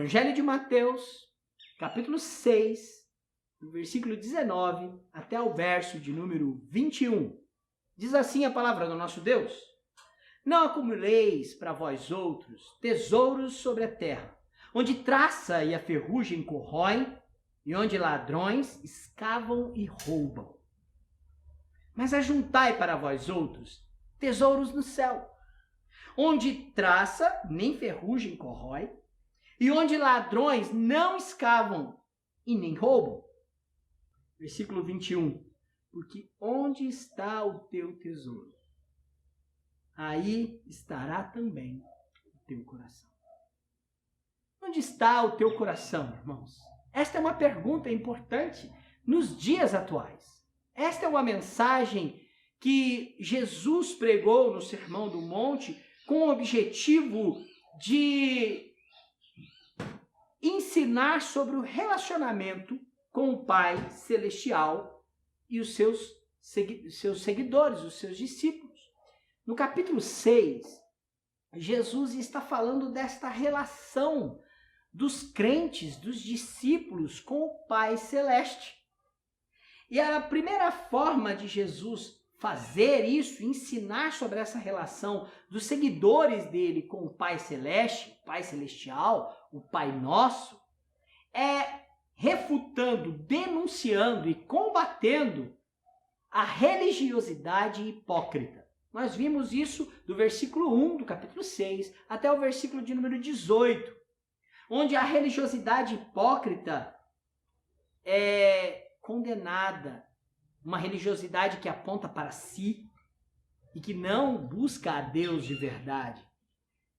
Evangelho de Mateus, capítulo 6, do versículo 19 até o verso de número 21. Diz assim a palavra do nosso Deus: Não acumuleis para vós outros tesouros sobre a terra, onde traça e a ferrugem corroem, e onde ladrões escavam e roubam. Mas ajuntai para vós outros tesouros no céu, onde traça nem ferrugem corrói, e onde ladrões não escavam e nem roubam. Versículo 21. Porque onde está o teu tesouro, aí estará também o teu coração. Onde está o teu coração, irmãos? Esta é uma pergunta importante nos dias atuais. Esta é uma mensagem que Jesus pregou no Sermão do Monte com o objetivo de ensinar sobre o relacionamento com o Pai Celestial e os seus seguidores, os seus discípulos. No capítulo 6, Jesus está falando desta relação dos crentes, dos discípulos com o Pai Celeste. E a primeira forma de Jesus fazer isso, ensinar sobre essa relação dos seguidores dele com o Pai Celeste, o Pai Celestial, o Pai Nosso, é refutando, denunciando e combatendo a religiosidade hipócrita. Nós vimos isso do versículo 1 do capítulo 6 até o versículo de número 18, onde a religiosidade hipócrita é condenada, uma religiosidade que aponta para si e que não busca a Deus de verdade.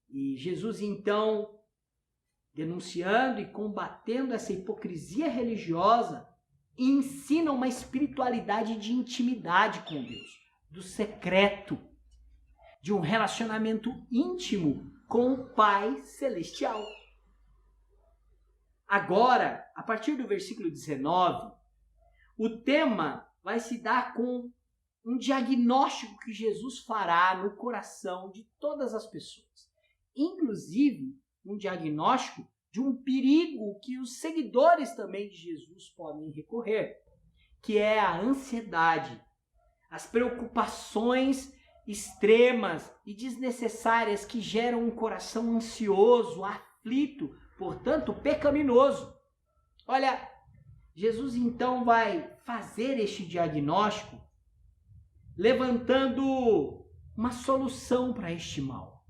E Jesus, então, denunciando e combatendo essa hipocrisia religiosa, ensina uma espiritualidade de intimidade com Deus, do secreto, de um relacionamento íntimo com o Pai Celestial. Agora, a partir do versículo 19, o tema vai se dar com um diagnóstico que Jesus fará no coração de todas as pessoas. Inclusive, um diagnóstico de um perigo que os seguidores também de Jesus podem recorrer, que é a ansiedade, as preocupações extremas e desnecessárias que geram um coração ansioso, aflito, portanto pecaminoso. Olha, Jesus então vai fazer este diagnóstico levantando uma solução para este mal.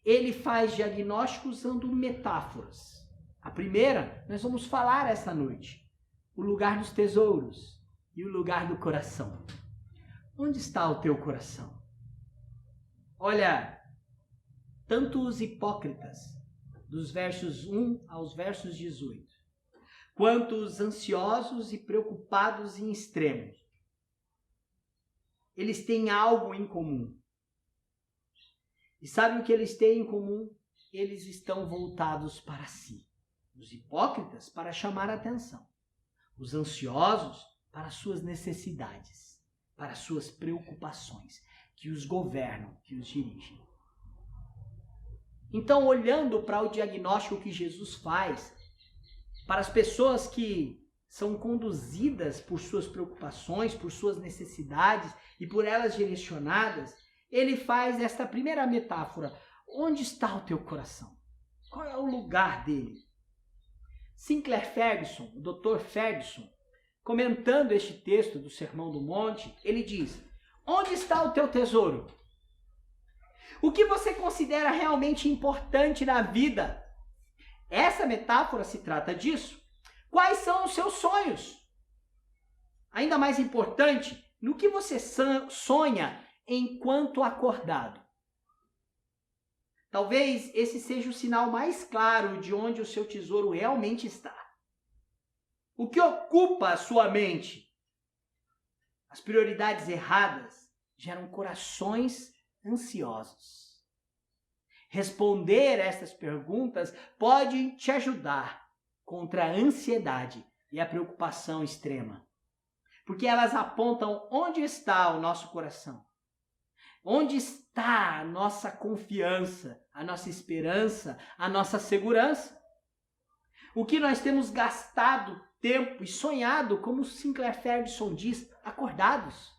Ele faz diagnóstico usando metáforas. A primeira, nós vamos falar esta noite. O lugar dos tesouros e o lugar do coração. Onde está o teu coração? Olha, tanto os hipócritas, dos versos 1 aos versos 18, quanto os ansiosos e preocupados em extremos, eles têm algo em comum. E sabe o que eles têm em comum? Eles estão voltados para si. Os hipócritas para chamar a atenção. Os ansiosos para suas necessidades, para suas preocupações, que os governam, que os dirigem. Então, olhando para o diagnóstico que Jesus faz, para as pessoas que são conduzidas por suas preocupações, por suas necessidades e por elas direcionadas, ele faz esta primeira metáfora. Onde está o teu coração? Qual é o lugar dele? Sinclair Ferguson, o Dr. Ferguson, comentando este texto do Sermão do Monte, ele diz: onde está o teu tesouro? O que você considera realmente importante na vida? Essa metáfora se trata disso. Quais são os seus sonhos? Ainda mais importante, no que você sonha enquanto acordado? Talvez esse seja o sinal mais claro de onde o seu tesouro realmente está. O que ocupa a sua mente? As prioridades erradas geram corações ansiosos. Responder estas perguntas pode te ajudar contra a ansiedade e a preocupação extrema, porque elas apontam onde está o nosso coração. Onde está a nossa confiança, a nossa esperança, a nossa segurança? O que nós temos gastado tempo e sonhado, como Sinclair Ferguson diz, acordados?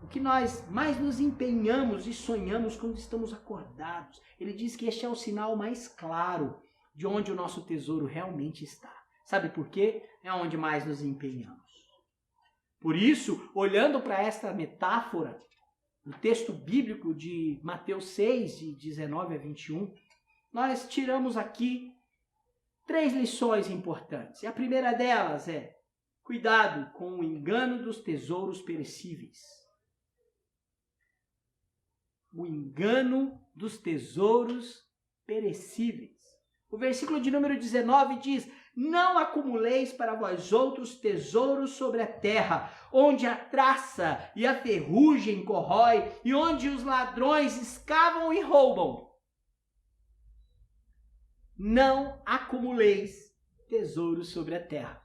O que nós mais nos empenhamos e sonhamos quando estamos acordados? Ele diz que este é o sinal mais claro de onde o nosso tesouro realmente está. Sabe por quê? É onde mais nos empenhamos. Por isso, olhando para esta metáfora, o texto bíblico de Mateus 6, de 19 a 21, nós tiramos aqui 3 lições importantes. E a primeira delas é: cuidado com o engano dos tesouros perecíveis. O engano dos tesouros perecíveis. O versículo de número 19 diz: não acumuleis para vós outros tesouros sobre a terra, onde a traça e a ferrugem corrói, e onde os ladrões escavam e roubam. Não acumuleis tesouros sobre a terra.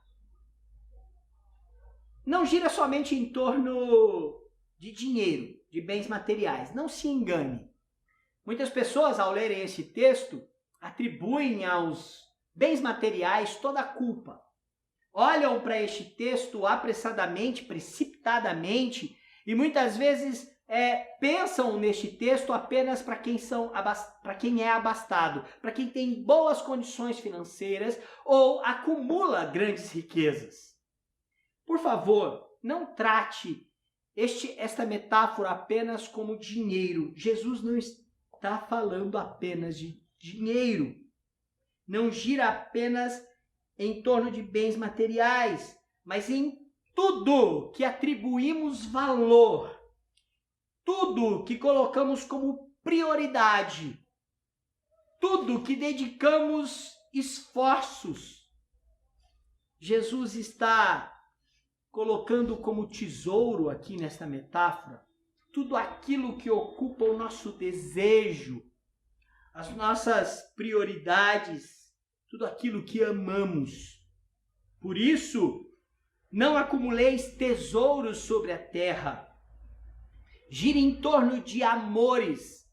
Não gira somente em torno de dinheiro, de bens materiais. Não se engane. Muitas pessoas, ao lerem esse texto, atribuem aos bens materiais toda a culpa. Olham para este texto apressadamente, precipitadamente, e muitas vezes pensam neste texto apenas para quem é abastado, para quem tem boas condições financeiras ou acumula grandes riquezas. Por favor, não trate esta metáfora apenas como dinheiro. Jesus não está falando apenas de dinheiro. Não gira apenas em torno de bens materiais, mas em tudo que atribuímos valor, tudo que colocamos como prioridade, tudo que dedicamos esforços. Jesus está colocando como tesouro aqui nesta metáfora tudo aquilo que ocupa o nosso desejo, as nossas prioridades, tudo aquilo que amamos. Por isso, não acumuleis tesouros sobre a terra. Gira em torno de amores,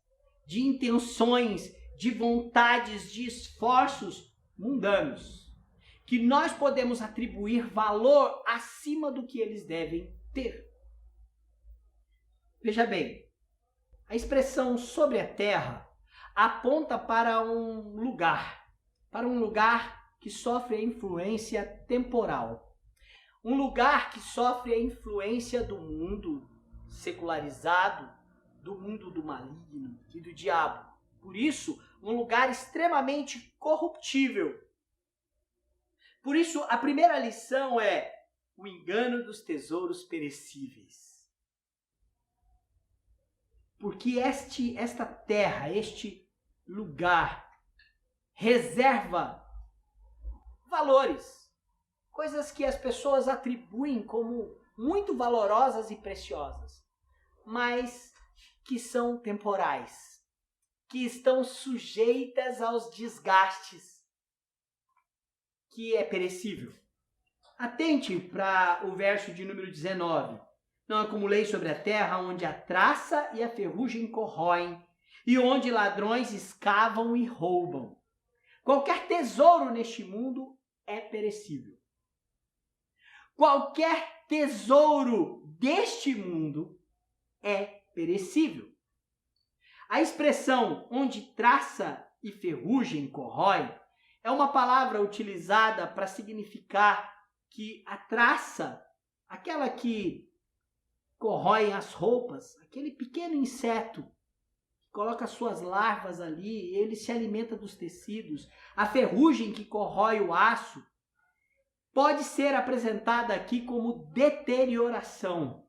de intenções, de vontades, de esforços mundanos, que nós podemos atribuir valor acima do que eles devem ter. Veja bem, a expressão sobre a terra aponta para um lugar que sofre a influência temporal. Um lugar que sofre a influência do mundo secularizado, do mundo do maligno e do diabo. Por isso, um lugar extremamente corruptível. Por isso, a primeira lição é o engano dos tesouros perecíveis. Porque esta terra, este lugar, reserva valores, coisas que as pessoas atribuem como muito valorosas e preciosas, mas que são temporais, que estão sujeitas aos desgastes, que é perecível. Atente para o verso de número 19. Não acumulei sobre a terra onde a traça e a ferrugem corroem, e onde ladrões escavam e roubam. Qualquer tesouro neste mundo é perecível. Qualquer tesouro deste mundo é perecível. A expressão onde traça e ferrugem corrói é uma palavra utilizada para significar que a traça, aquela que corrói as roupas, aquele pequeno inseto que coloca suas larvas ali, ele se alimenta dos tecidos, a ferrugem que corrói o aço, pode ser apresentada aqui como deterioração.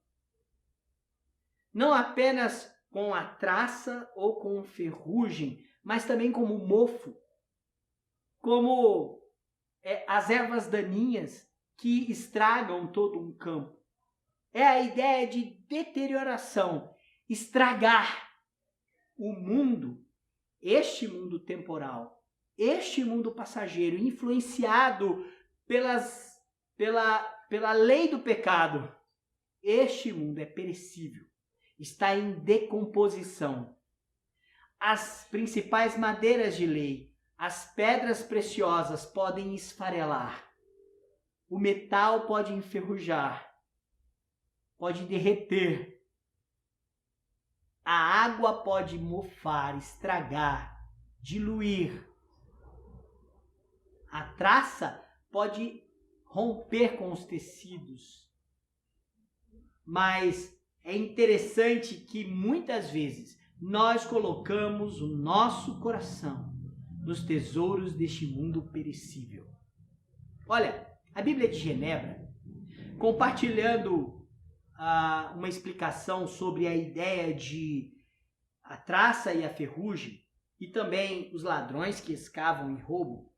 Não apenas com a traça ou com ferrugem, mas também como mofo, como as ervas daninhas que estragam todo um campo. É a ideia de deterioração, estragar o mundo, este mundo temporal, este mundo passageiro, influenciado pela lei do pecado. Este mundo é perecível. está em decomposição. As principais madeiras de lei, as pedras preciosas podem esfarelar. O metal pode enferrujar, pode derreter. A água pode mofar, estragar, diluir. A traça pode romper com os tecidos. Mas é interessante que muitas vezes nós colocamos o nosso coração nos tesouros deste mundo perecível. Olha, a Bíblia de Genebra, compartilhando uma explicação sobre a ideia de a traça e a ferrugem, e também os ladrões que escavam e roubam,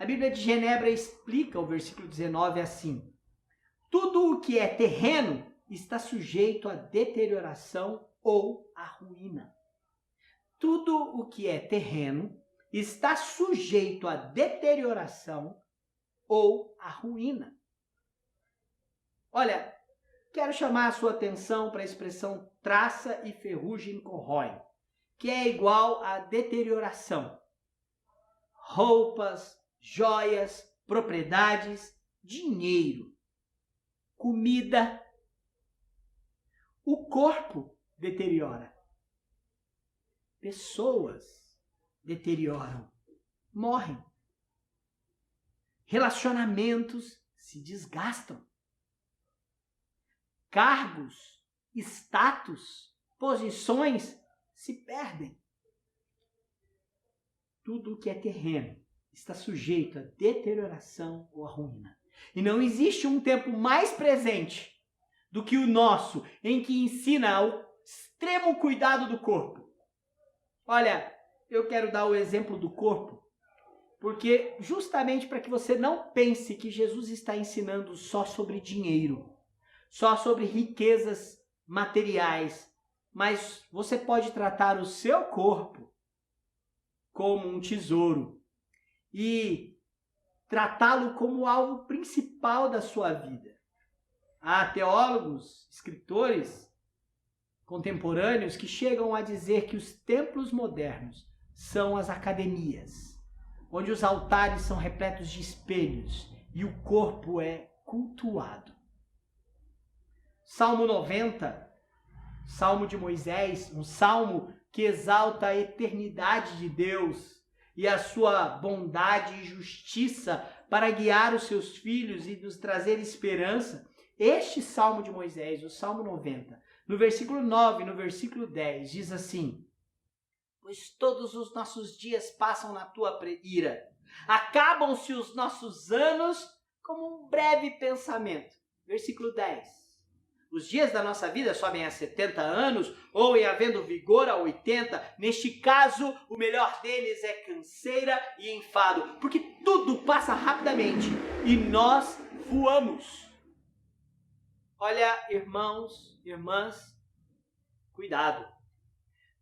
a Bíblia de Genebra explica o versículo 19 assim: tudo o que é terreno está sujeito à deterioração ou à ruína. Tudo o que é terreno está sujeito à deterioração ou à ruína. Olha, quero chamar a sua atenção para a expressão traça e ferrugem corrói, que é igual a deterioração. Roupas, joias, propriedades, dinheiro, comida. O corpo deteriora. Pessoas deterioram, morrem. Relacionamentos se desgastam. Cargos, status, posições se perdem. Tudo o que é terreno está sujeito à deterioração ou à ruína. E não existe um tempo mais presente do que o nosso, em que ensina o extremo cuidado do corpo. Olha, eu quero dar o exemplo do corpo, porque justamente para que você não pense que Jesus está ensinando só sobre dinheiro, só sobre riquezas materiais, mas você pode tratar o seu corpo como um tesouro e tratá-lo como algo principal da sua vida. Há teólogos, escritores contemporâneos que chegam a dizer que os templos modernos são as academias, onde os altares são repletos de espelhos e o corpo é cultuado. Salmo 90, Salmo de Moisés, um salmo que exalta a eternidade de Deus e a sua bondade e justiça para guiar os seus filhos e nos trazer esperança. Este Salmo de Moisés, o Salmo 90, no versículo 9 e no versículo 10, diz assim: pois todos os nossos dias passam na tua ira, acabam-se os nossos anos como um breve pensamento. Versículo 10. Os dias da nossa vida sobem a 70 anos, ou em havendo vigor a 80. Neste caso, o melhor deles é canseira e enfado, porque tudo passa rapidamente e nós voamos. Olha, irmãos, irmãs, cuidado.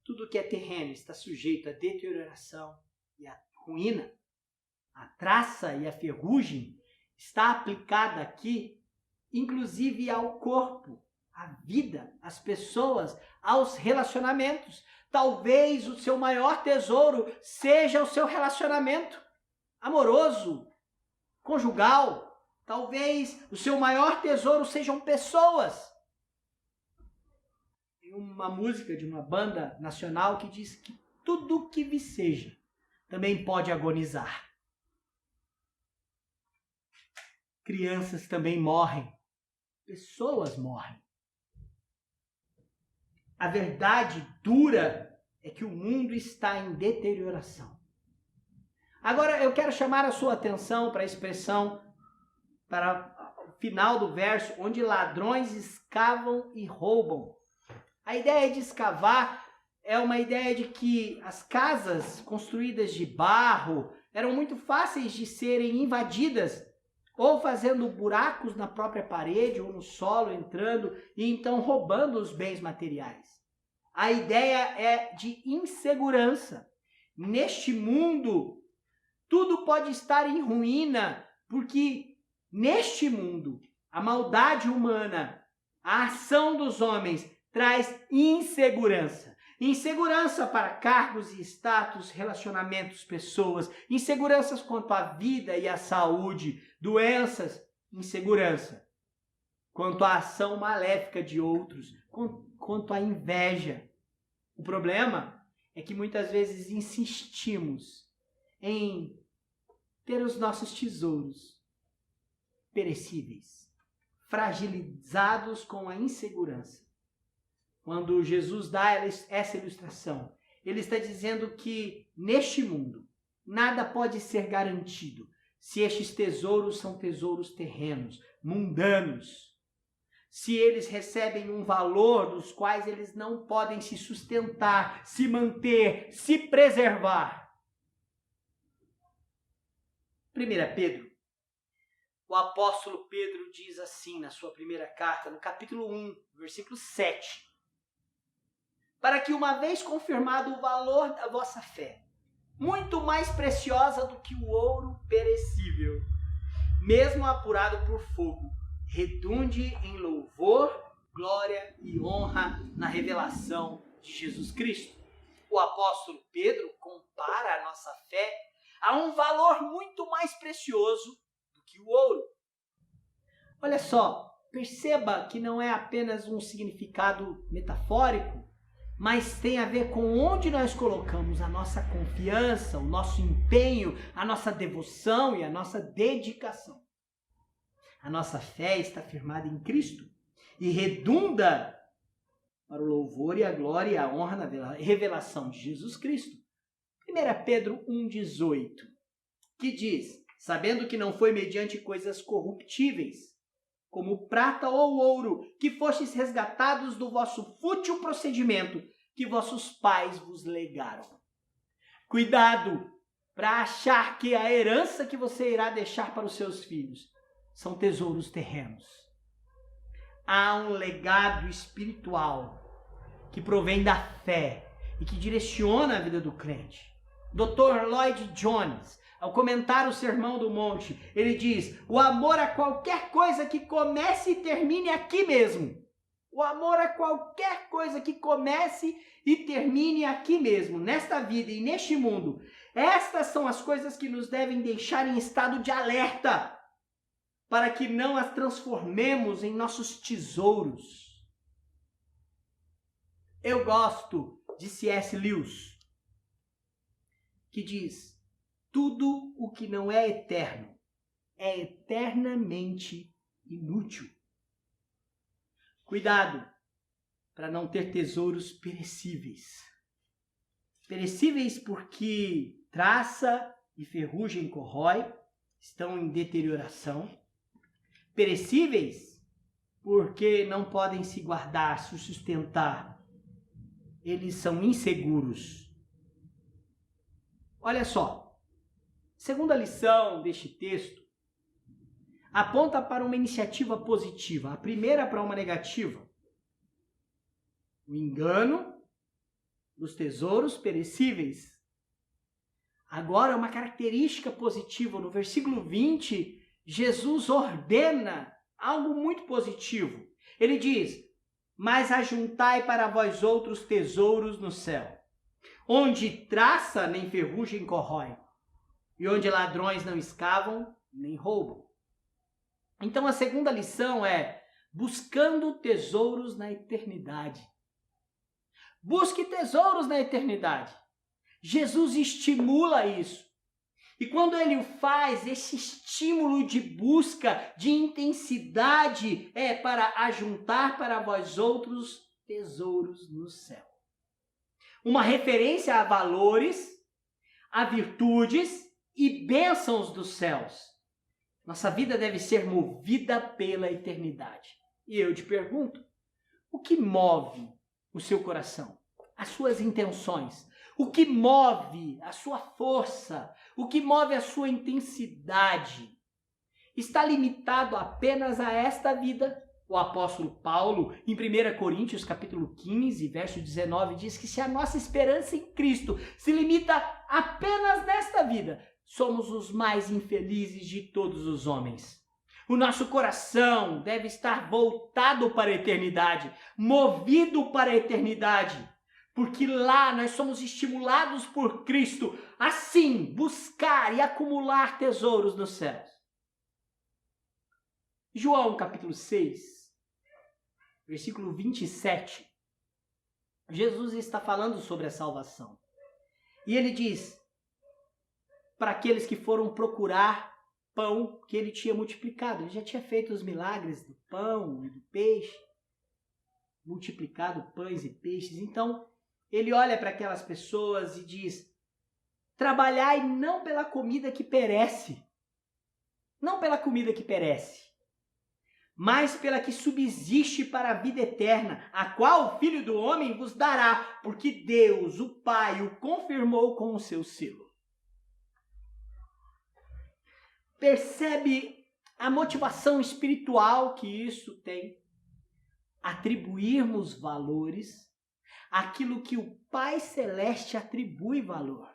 Tudo que é terreno está sujeito à deterioração e à ruína. A traça e a ferrugem está aplicada aqui inclusive ao corpo, à vida, às pessoas, aos relacionamentos. Talvez o seu maior tesouro seja o seu relacionamento amoroso, conjugal. Talvez o seu maior tesouro sejam pessoas. Tem uma música de uma banda nacional que diz que tudo que viceja também pode agonizar. Crianças também morrem. Pessoas morrem. A verdade dura é que o mundo está em deterioração. Agora eu quero chamar a sua atenção para a expressão, para o final do verso, onde ladrões escavam e roubam. A ideia de escavar é uma ideia de que as casas construídas de barro eram muito fáceis de serem invadidas, ou fazendo buracos na própria parede ou no solo, entrando e então roubando os bens materiais. A ideia é de insegurança. Neste mundo, tudo pode estar em ruína, porque neste mundo, a maldade humana, a ação dos homens traz insegurança. Insegurança para cargos e status, relacionamentos, pessoas. Inseguranças quanto à vida e à saúde. Doenças, insegurança. Quanto à ação maléfica de outros. Quanto à inveja. O problema é que muitas vezes insistimos em ter os nossos tesouros perecíveis, fragilizados com a insegurança. Quando Jesus dá essa ilustração, ele está dizendo que neste mundo nada pode ser garantido se estes tesouros são tesouros terrenos, mundanos. Se eles recebem um valor dos quais eles não podem se sustentar, se manter, se preservar. 1 Pedro. O apóstolo Pedro diz assim na sua primeira carta, no capítulo 1, versículo 7. Para que uma vez confirmado o valor da vossa fé, muito mais preciosa do que o ouro perecível, mesmo apurado por fogo, redunde em louvor, glória e honra na revelação de Jesus Cristo. O apóstolo Pedro compara a nossa fé a um valor muito mais precioso do que o ouro. Olha só, perceba que não é apenas um significado metafórico, mas tem a ver com onde nós colocamos a nossa confiança, o nosso empenho, a nossa devoção e a nossa dedicação. A nossa fé está firmada em Cristo e redunda para o louvor e a glória e a honra na revelação de Jesus Cristo. 1 Pedro 1,18, que diz, sabendo que não foi mediante coisas corruptíveis, como prata ou ouro, que fostes resgatados do vosso fútil procedimento que vossos pais vos legaram. Cuidado para achar que a herança que você irá deixar para os seus filhos são tesouros terrenos. Há um legado espiritual que provém da fé e que direciona a vida do crente. Dr. Lloyd Jones, ao comentar o Sermão do Monte, ele diz, o amor a qualquer coisa que comece e termine aqui mesmo. O amor a qualquer coisa que comece e termine aqui mesmo, nesta vida e neste mundo. Estas são as coisas que nos devem deixar em estado de alerta, para que não as transformemos em nossos tesouros. Eu gosto de C.S. Lewis, que diz, tudo o que não é eterno é eternamente inútil. Cuidado para não ter tesouros perecíveis. Perecíveis porque traça e ferrugem corrói, estão em deterioração. Perecíveis porque não podem se guardar, se sustentar. Eles são inseguros. Olha só, segunda lição deste texto aponta para uma iniciativa positiva, a primeira para uma negativa. O engano dos tesouros perecíveis. Agora, uma característica positiva, no versículo 20, Jesus ordena algo muito positivo. Ele diz, mas ajuntai para vós outros tesouros no céu, onde traça nem ferrugem corrói, e onde ladrões não escavam nem roubam. Então a segunda lição é buscando tesouros na eternidade. Busque tesouros na eternidade. Jesus estimula isso. E quando ele o faz, esse estímulo de busca, de intensidade, é para ajuntar para vós outros tesouros no céu. Uma referência a valores, a virtudes e bênçãos dos céus. Nossa vida deve ser movida pela eternidade. E eu te pergunto, o que move o seu coração? As suas intenções? O que move a sua força? O que move a sua intensidade? Está limitado apenas a esta vida? O apóstolo Paulo, em 1 Coríntios capítulo 15, verso 19, diz que se a nossa esperança em Cristo se limita apenas nesta vida, somos os mais infelizes de todos os homens. O nosso coração deve estar voltado para a eternidade, movido para a eternidade, porque lá nós somos estimulados por Cristo a sim buscar e acumular tesouros nos céus. João capítulo 6, versículo 27, Jesus está falando sobre a salvação. E ele diz para aqueles que foram procurar pão que ele tinha multiplicado. Ele já tinha feito os milagres do pão e do peixe, multiplicado pães e peixes. Então, ele olha para aquelas pessoas e diz: trabalhai não pela comida que perece, não pela comida que perece, mas pela que subsiste para a vida eterna, a qual o Filho do Homem vos dará, porque Deus, o Pai, o confirmou com o seu selo. Percebe a motivação espiritual que isso tem? Atribuirmos valores àquilo que o Pai Celeste atribui valor.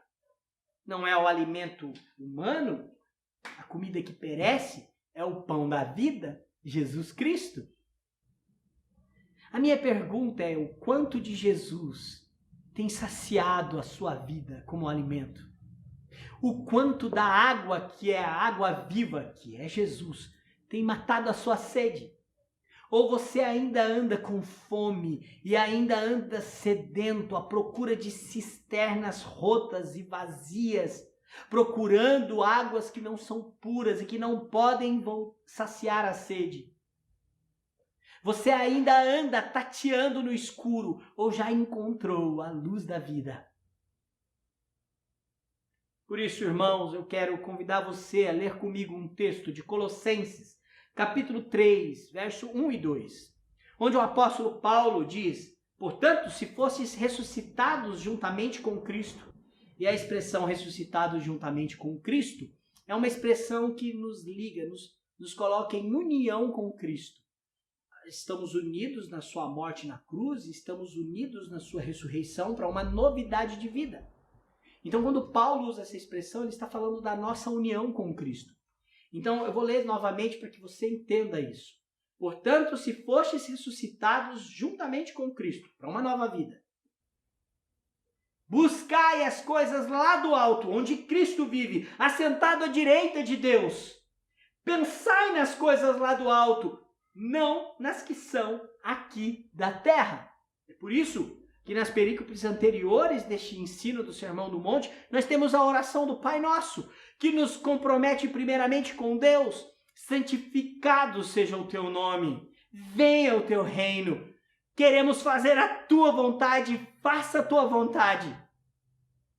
Não é o alimento humano, a comida que perece, é o pão da vida, Jesus Cristo. A minha pergunta é: o quanto de Jesus tem saciado a sua vida como alimento? O quanto da água, que é a água viva, que é Jesus, tem matado a sua sede? Ou você ainda anda com fome e ainda anda sedento à procura de cisternas rotas e vazias, procurando águas que não são puras e que não podem saciar a sede? Você ainda anda tateando no escuro ou já encontrou a luz da vida? Por isso, irmãos, eu quero convidar você a ler comigo um texto de Colossenses, capítulo 3, verso 1 e 2, onde o apóstolo Paulo diz: portanto, se fosses ressuscitados juntamente com Cristo. E a expressão ressuscitados juntamente com Cristo é uma expressão que nos liga, nos coloca em união com Cristo. Estamos unidos na sua morte na cruz, estamos unidos na sua ressurreição para uma novidade de vida. Então, quando Paulo usa essa expressão, ele está falando da nossa união com Cristo. Então, eu vou ler novamente para que você entenda isso. Portanto, se fostes ressuscitados juntamente com Cristo para uma nova vida, buscai as coisas lá do alto, onde Cristo vive, assentado à direita de Deus. Pensai nas coisas lá do alto, não nas que são aqui da terra. É por isso que nas perícopes anteriores deste ensino do Sermão do Monte, nós temos a oração do Pai Nosso, que nos compromete primeiramente com Deus: santificado seja o teu nome, venha o teu reino, queremos fazer a tua vontade, faça a tua vontade.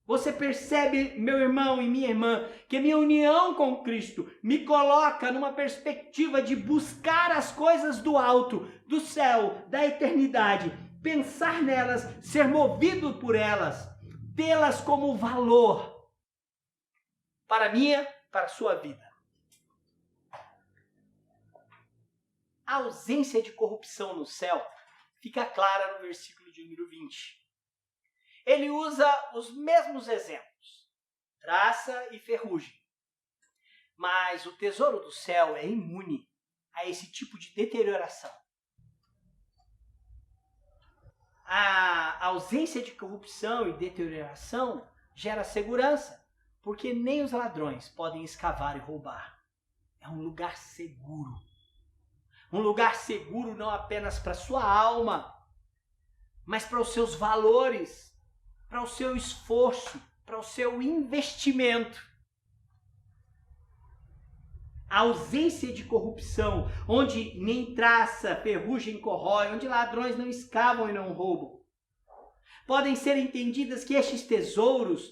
Você percebe, meu irmão e minha irmã, que a minha união com Cristo me coloca numa perspectiva de buscar as coisas do alto, do céu, da eternidade, pensar nelas, ser movido por elas, tê-las como valor para a minha, para a sua vida. A ausência de corrupção no céu fica clara no versículo de número 20. Ele usa os mesmos exemplos, traça e ferrugem. Mas o tesouro do céu é imune a esse tipo de deterioração. A ausência de corrupção e deterioração gera segurança, porque nem os ladrões podem escavar e roubar. É um lugar seguro. Um lugar seguro não apenas para a sua alma, mas para os seus valores, para o seu esforço, para o seu investimento. A ausência de corrupção, onde nem traça, ferrugem corrói, onde ladrões não escavam e não roubam. Podem ser entendidas que estes tesouros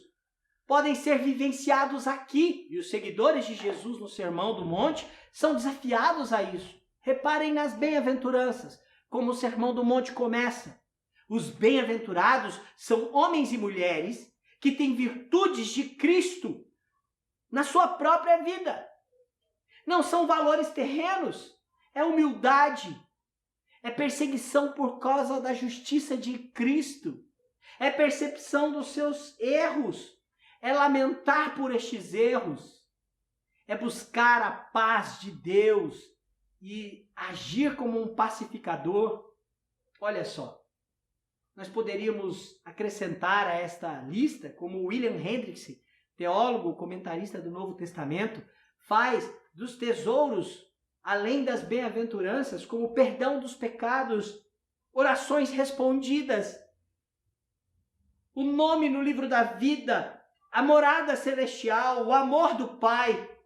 podem ser vivenciados aqui, e os seguidores de Jesus no Sermão do Monte são desafiados a isso. Reparem nas bem-aventuranças, como o Sermão do Monte começa. Os bem-aventurados são homens e mulheres que têm virtudes de Cristo na sua própria vida. Não são valores terrenos, é humildade, é perseguição por causa da justiça de Cristo, é percepção dos seus erros, é lamentar por estes erros, é buscar a paz de Deus, e agir como um pacificador. Olha só, nós poderíamos acrescentar a esta lista, como William Hendriksen, teólogo, comentarista do Novo Testamento, faz dos tesouros, além das bem-aventuranças, como o perdão dos pecados, orações respondidas, o nome no livro da vida, a morada celestial, o amor do Pai,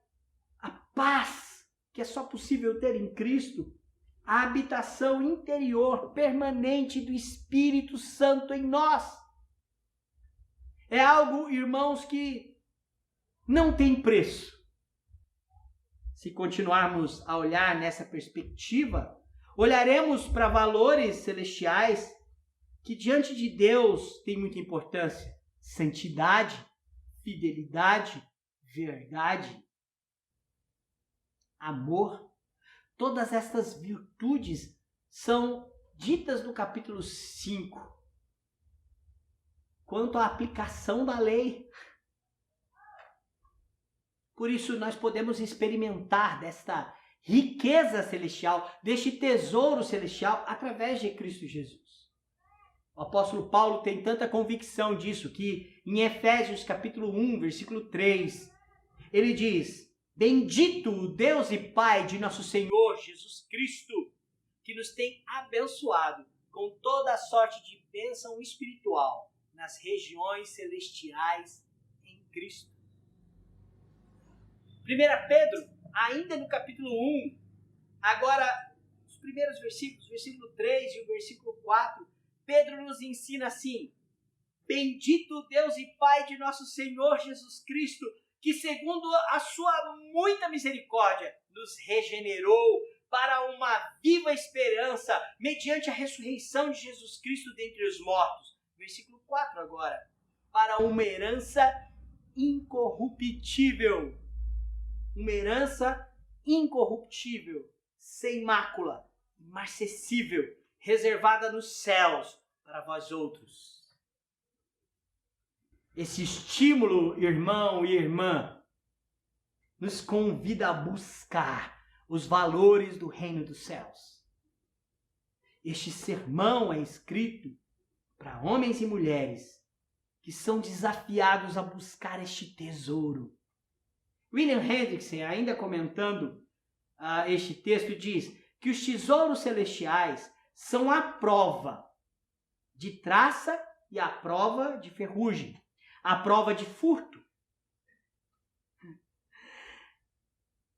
a paz que é só possível ter em Cristo, a habitação interior permanente do Espírito Santo em nós. É algo, irmãos, que não tem preço. Se continuarmos a olhar nessa perspectiva, olharemos para valores celestiais que diante de Deus têm muita importância. Santidade, fidelidade, verdade, amor. Todas estas virtudes são ditas no capítulo 5. Quanto à aplicação da lei. Por isso nós podemos experimentar desta riqueza celestial, deste tesouro celestial, através de Cristo Jesus. O apóstolo Paulo tem tanta convicção disso, que em Efésios capítulo 1, versículo 3, ele diz: bendito o Deus e Pai de nosso Senhor Jesus Cristo, que nos tem abençoado com toda a sorte de bênção espiritual nas regiões celestiais em Cristo. 1 Pedro, ainda no capítulo 1, agora os primeiros versículos, versículo 3 e o versículo 4, Pedro nos ensina assim: bendito Deus e Pai de nosso Senhor Jesus Cristo, que segundo a sua muita misericórdia nos regenerou para uma viva esperança mediante a ressurreição de Jesus Cristo dentre os mortos. Versículo 4 agora. Para uma herança incorruptível. Uma herança incorruptível, sem mácula, imarcessível, reservada nos céus para vós outros. Esse estímulo, irmão e irmã, nos convida a buscar os valores do reino dos céus. Este sermão é escrito para homens e mulheres que são desafiados a buscar este tesouro. William Hendriksen, ainda comentando este texto, diz que os tesouros celestiais são a prova de traça e a prova de ferrugem, a prova de furto.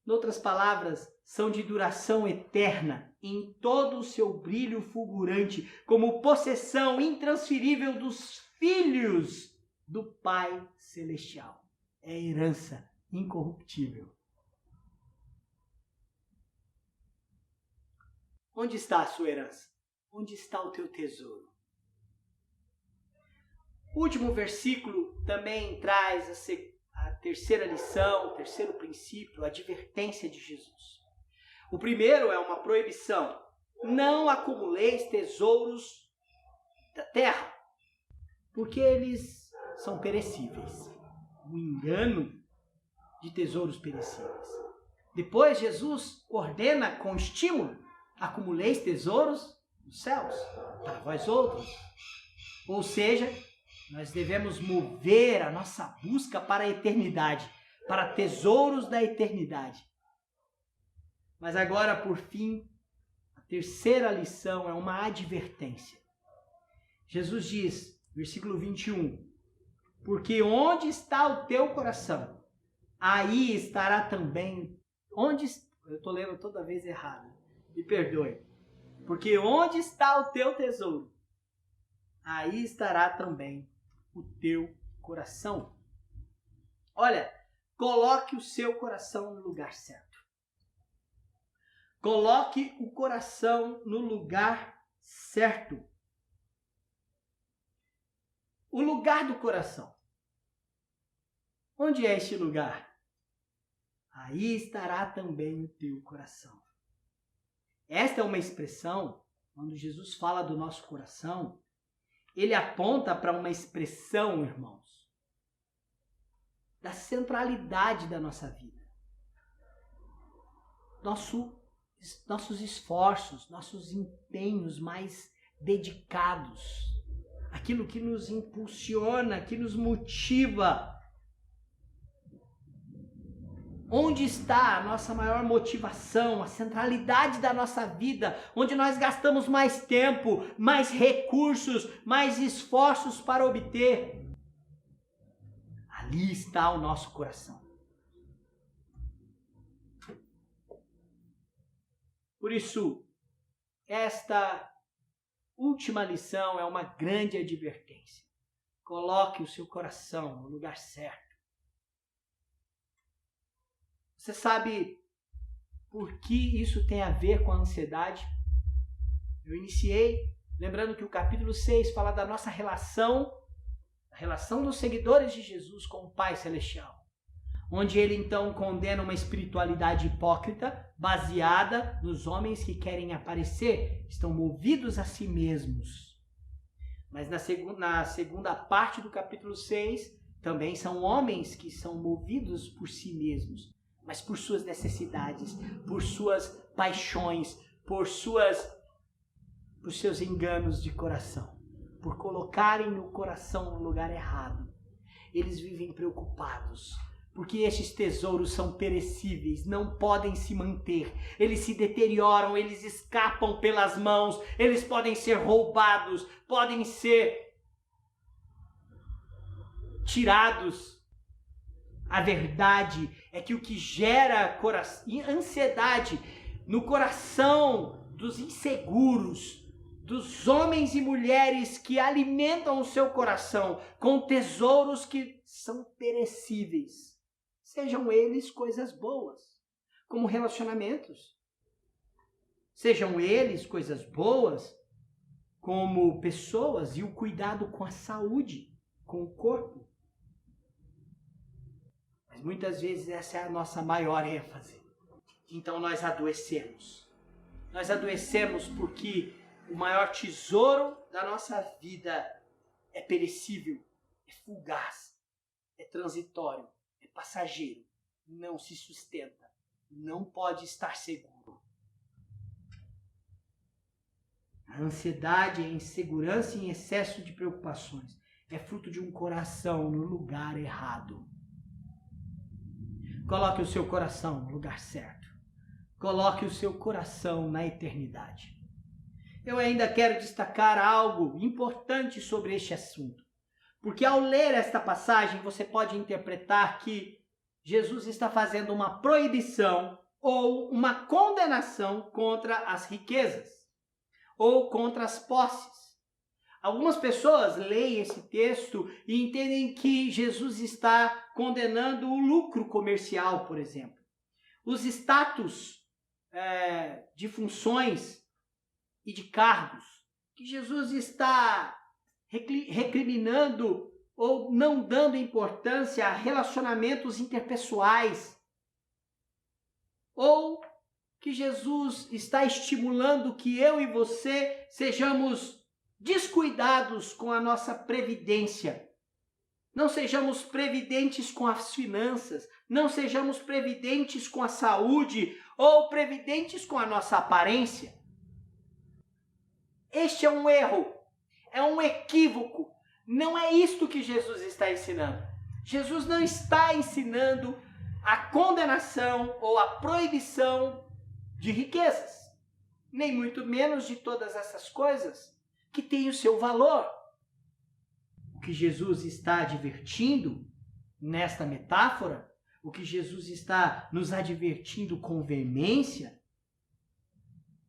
Em outras palavras, são de duração eterna em todo o seu brilho fulgurante, como possessão intransferível dos filhos do Pai Celestial. É herança incorruptível. Onde está a sua herança? Onde está o teu tesouro? O último versículo também traz a terceira lição, o terceiro princípio, a advertência de Jesus. O primeiro é uma proibição: não acumuleis tesouros da terra, porque eles são perecíveis. O engano de tesouros perecíveis. Depois Jesus ordena com estímulo: acumuleis tesouros nos céus, para vós outros. Ou seja, nós devemos mover a nossa busca para a eternidade, para tesouros da eternidade. Mas agora, por fim, a terceira lição é uma advertência. Jesus diz, versículo 21, porque onde está o teu coração, aí estará também... Eu estou lendo toda vez errado, me perdoe. Porque onde está o teu tesouro, aí estará também o teu coração. Olha, coloque o seu coração no lugar certo. Coloque o coração no lugar certo. O lugar do coração. Onde é este lugar? Aí estará também o teu coração. Esta é uma expressão, quando Jesus fala do nosso coração, ele aponta para uma expressão, irmãos, da centralidade da nossa vida. Nosso nossos esforços, nossos empenhos mais dedicados, aquilo que nos impulsiona, que nos motiva. Onde está a nossa maior motivação, a centralidade da nossa vida, onde nós gastamos mais tempo, mais recursos, mais esforços para obter? Ali está o nosso coração. Por isso, esta última lição é uma grande advertência. Coloque o seu coração no lugar certo. Você sabe por que isso tem a ver com a ansiedade? Eu iniciei lembrando que o capítulo 6 fala da nossa relação, a relação dos seguidores de Jesus com o Pai Celestial, onde ele então condena uma espiritualidade hipócrita, baseada nos homens que querem aparecer, estão movidos a si mesmos. Mas na segunda parte do capítulo 6, também são homens que são movidos por si mesmos, mas por suas necessidades, por suas paixões, por seus enganos de coração, por colocarem o coração no lugar errado. Eles vivem preocupados, porque estes tesouros são perecíveis, não podem se manter. Eles se deterioram, eles escapam pelas mãos, eles podem ser roubados, podem ser tirados. A verdade é que o que gera ansiedade no coração dos inseguros, dos homens e mulheres que alimentam o seu coração com tesouros que são perecíveis, sejam eles coisas boas, como relacionamentos. Sejam eles coisas boas, como pessoas e o cuidado com a saúde, com o corpo. Mas muitas vezes essa é a nossa maior ênfase. Então nós adoecemos. Nós adoecemos porque o maior tesouro da nossa vida é perecível, é fugaz, é transitório, é passageiro, não se sustenta, não pode estar seguro. A ansiedade, a insegurança e excesso de preocupações é fruto de um coração no lugar errado. Coloque o seu coração no lugar certo. Coloque o seu coração na eternidade. Eu ainda quero destacar algo importante sobre este assunto. Porque ao ler esta passagem, você pode interpretar que Jesus está fazendo uma proibição ou uma condenação contra as riquezas ou contra as posses. Algumas pessoas leem esse texto e entendem que Jesus está condenando o lucro comercial, por exemplo. Os status de funções e de cargos, que Jesus está recriminando ou não dando importância a relacionamentos interpessoais, ou que Jesus está estimulando que eu e você sejamos descuidados com a nossa previdência. Não sejamos previdentes com as finanças, não sejamos previdentes com a saúde ou previdentes com a nossa aparência. Este é um erro, é um equívoco. Não é isto que Jesus está ensinando. Jesus não está ensinando a condenação ou a proibição de riquezas, nem muito menos de todas essas coisas que têm o seu valor. O que Jesus está advertindo nesta metáfora, o que Jesus está nos advertindo com veemência,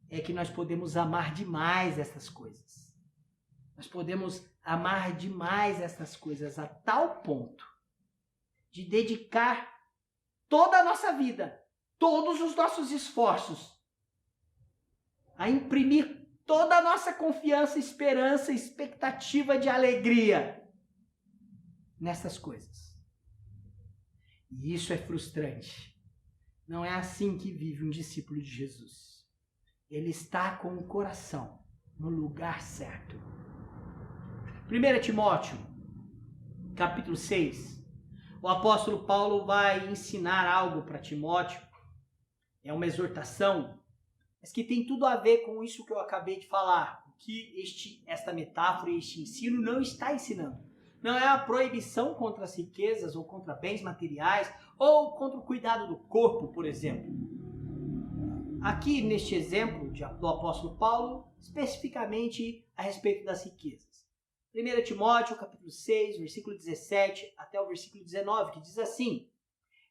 é que nós podemos amar demais essas coisas. Nós podemos amar demais essas coisas a tal ponto de dedicar toda a nossa vida, todos os nossos esforços, a imprimir toda a nossa confiança, esperança, expectativa de alegria nessas coisas. E isso é frustrante. Não é assim que vive um discípulo de Jesus. Ele está com o coração no lugar certo. 1 Timóteo, capítulo 6. O apóstolo Paulo vai ensinar algo para Timóteo. É uma exortação mas que tem tudo a ver com isso que eu acabei de falar, o que esta metáfora e este ensino não está ensinando. Não é a proibição contra as riquezas ou contra bens materiais ou contra o cuidado do corpo, por exemplo. Aqui neste exemplo do apóstolo Paulo, especificamente a respeito das riquezas. 1 Timóteo, capítulo 6, versículo 17 até o versículo 19, que diz assim: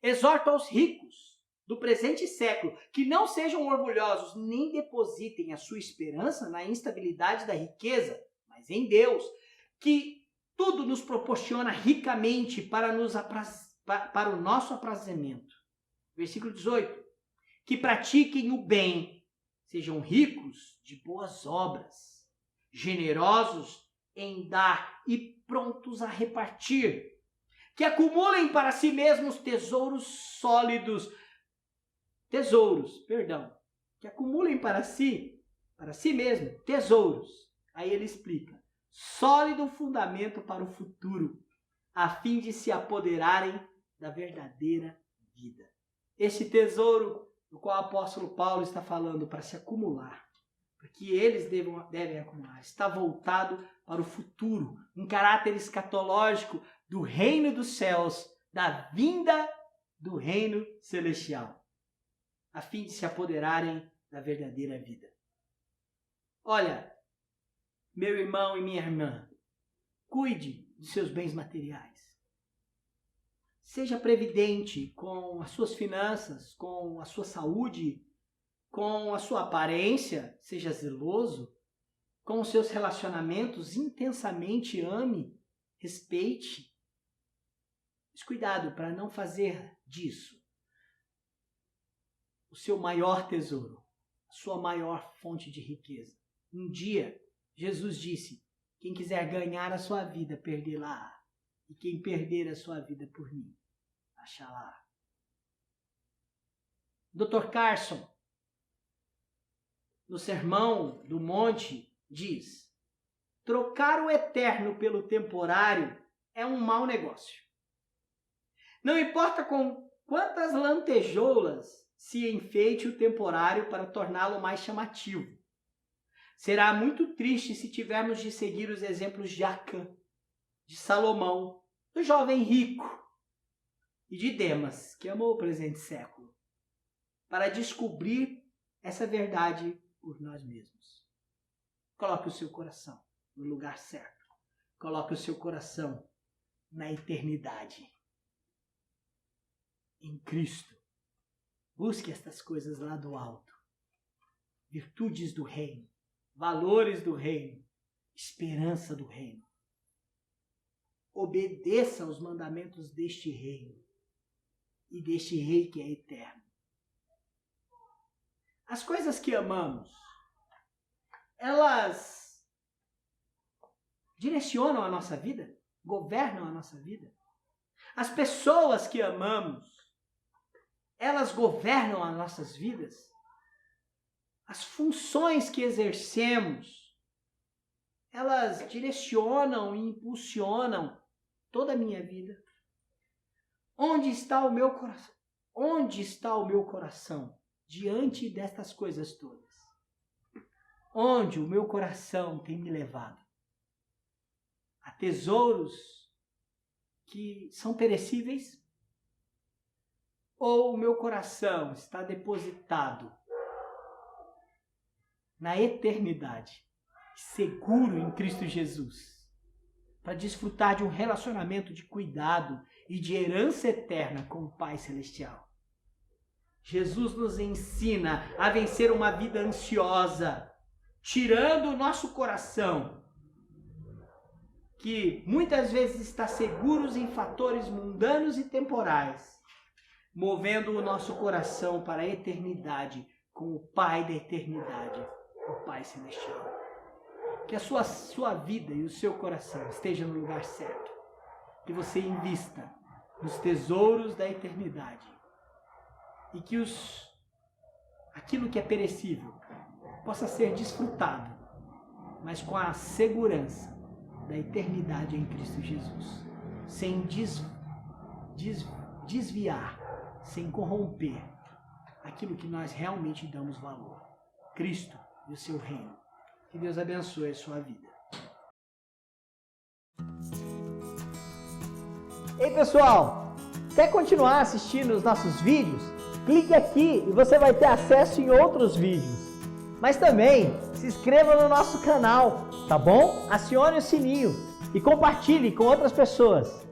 exorta aos ricos do presente século que não sejam orgulhosos, nem depositem a sua esperança na instabilidade da riqueza, mas em Deus, que tudo nos proporciona ricamente para o nosso aprazimento. Versículo 18. Que pratiquem o bem, sejam ricos de boas obras, generosos em dar e prontos a repartir. Que acumulem para si mesmos que acumulem para si mesmo tesouros. Aí ele explica: sólido fundamento para o futuro, a fim de se apoderarem da verdadeira vida. Este tesouro do qual o apóstolo Paulo está falando para se acumular, porque eles devem acumular, está voltado para o futuro, um caráter escatológico do reino dos céus, da vinda do reino celestial, a fim de se apoderarem da verdadeira vida. Olha, meu irmão e minha irmã, cuide de seus bens materiais. Seja previdente com as suas finanças, com a sua saúde, com a sua aparência, seja zeloso, com os seus relacionamentos, intensamente ame, respeite. Mas cuidado para não fazer disso o seu maior tesouro, a sua maior fonte de riqueza. Um dia, Jesus disse: quem quiser ganhar a sua vida, perdê-la-á. E quem perder a sua vida por mim, achará. Dr. Carson, no Sermão do Monte, diz: trocar o eterno pelo temporário é um mau negócio. Não importa com quantas lantejoulas se enfeite o temporário para torná-lo mais chamativo. Será muito triste se tivermos de seguir os exemplos de Acã, de Salomão, do jovem rico e de Demas, que amou o presente século, para descobrir essa verdade por nós mesmos. Coloque o seu coração no lugar certo. Coloque o seu coração na eternidade. Em Cristo. Busque estas coisas lá do alto. Virtudes do reino, valores do reino, esperança do reino. Obedeça aos mandamentos deste reino e deste rei que é eterno. As coisas que amamos, elas direcionam a nossa vida, governam a nossa vida. As pessoas que amamos, elas governam as nossas vidas. As funções que exercemos, elas direcionam e impulsionam toda a minha vida. Onde está o meu coração? Onde está o meu coração diante destas coisas todas? Onde o meu coração tem me levado? A tesouros que são perecíveis? Ou o meu coração está depositado na eternidade, seguro em Cristo Jesus, para desfrutar de um relacionamento de cuidado e de herança eterna com o Pai Celestial? Jesus nos ensina a vencer uma vida ansiosa, tirando o nosso coração, que muitas vezes está seguro em fatores mundanos e temporais, movendo o nosso coração para a eternidade com o Pai da eternidade, o Pai Celestial. Que a sua vida e o seu coração estejam no lugar certo. Que você invista nos tesouros da eternidade. E que aquilo que é perecível possa ser desfrutado, mas com a segurança da eternidade em Cristo Jesus. Sem desviar, sem corromper aquilo que nós realmente damos valor. Cristo e o seu reino. Que Deus abençoe a sua vida. Ei pessoal, quer continuar assistindo os nossos vídeos? Clique aqui e você vai ter acesso em outros vídeos. Mas também se inscreva no nosso canal, tá bom? Acione o sininho e compartilhe com outras pessoas.